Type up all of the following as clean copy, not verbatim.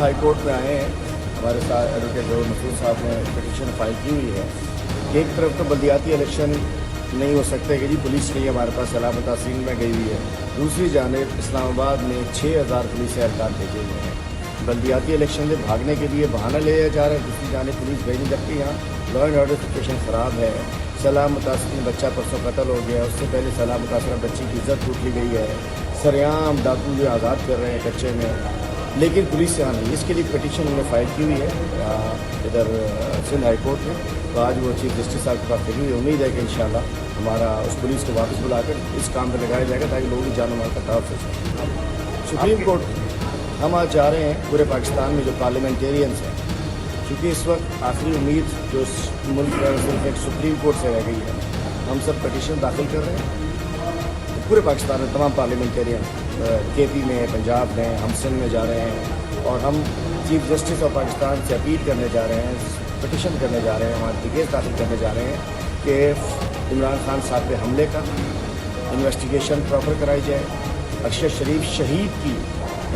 High court میں آئے ہیں. ہمارے ساتھ ایڈوکیٹ ظہور مسعود صاحب نے پٹیشن فائل کی ہوئی ہے. ایک طرف تو بلدیاتی الیکشن نہیں ہو سکتے کہ جی پولیس نہیں ہمارے پاس سلامت تحصیل میں گئی ہوئی ہے. دوسری جانب اسلام آباد میں 6000 پولیس اہلکار بھیجے ہوئے ہیں. بلدیاتی الیکشن سے بھاگنے کے لیے بہانہ لیا جا رہا ہے. دوسری جانب پولیس بھیجنے جبکہ یہاں لا اینڈ آرڈر سچویشن خراب ہے. سلام متاثرین بچہ پرسوں قتل ہو گیا. اس سے پہلے سلام متاثرہ بچی کی عزت لوٹ لی گئی ہے. سریعام ڈاکو جو آزاد کر رہے ہیں کچے میں، لیکن پولیس سے نہیں. اس کے لیے پٹیشن انہوں نے فائل کی ہوئی ہے ادھر سندھ ہائی کورٹ میں. تو آج وہ چیف جسٹس صاحب کے پاس پھیلی ہوئی. امید ہے کہ انشاءاللہ ہمارا اس پولیس کو واپس بلا کر اس کام پہ لگایا جائے گا تاکہ لوگوں کی جان و مال کا تحفظ ہو سکے. سپریم کورٹ ہم آج چاہ رہے ہیں پورے پاکستان میں جو پارلیمنٹیرینس ہیں، چونکہ اس وقت آخری امید جو اس ملک کا صرف ایک سپریم کورٹ سے رہ گئی ہے. ہم سب پٹیشن داخل کر رہے ہیں پورے پاکستان میں. تمام پارلیمنٹیرین کے پی میں، پنجاب میں، ہم سندھ میں جا رہے ہیں اور ہم چیف جسٹس آف پاکستان سے اپیل کرنے جا رہے ہیں، پٹیشن کرنے جا رہے ہیں، ہمارے کیس داخل کرنے جا رہے ہیں کہ عمران خان صاحب پہ حملے کا انویسٹیگیشن پراپر کرائی جائے. ارشد شریف شہید کی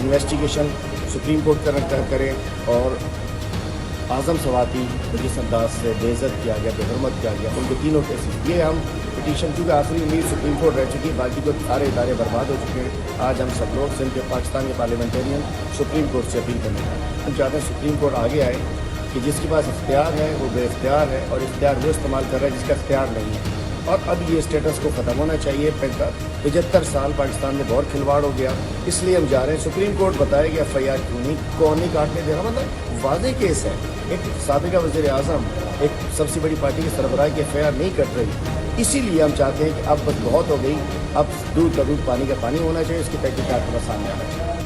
انویسٹیگیشن سپریم کورٹ کرے اور اعظم سواتی کو جس انداز سے بے عزت کیا گیا، بے حرمت کیا گیا، ان کے تینوں کیسز یہ ہم پٹیشن، کیونکہ آخری امید سپریم کورٹ رہ چکی ہے، باقی تو سارے ادارے برباد ہو چکے ہیں. آج ہم سب لوگ سندھ کے پاکستان کے پارلیمنٹیرین سپریم کورٹ سے اپیل کرنے ہیں. ہم چاہتے ہیں سپریم کورٹ آگے آئے کہ جس کے پاس اختیار ہے وہ بے اختیار ہے اور اختیار وہ استعمال کر رہا ہے جس کا اختیار نہیں ہے. اور اب یہ اسٹیٹس کو ختم ہونا چاہیے. 75 سال پاکستان میں بہت کھلواڑ ہو گیا. اس لیے ہم جا رہے ہیں سپریم کورٹ بتائے کہ ایف آئی آر کیوں نہیں، کون نہیں کاٹنے دے رہا. مطلب واضح کیس ہے. ایک سابقہ وزیر اعظم ایک سب سے بڑی پارٹی کے سربراہ کی ایف آئی آر نہیں کٹ رہی. اسی لیے ہم چاہتے ہیں کہ اب بس بہت ہو گئی، اب دودھ کا دودھ پانی کا پانی ہونا چاہیے. اس کی تحقیقات کا سامنے آنا چاہیے.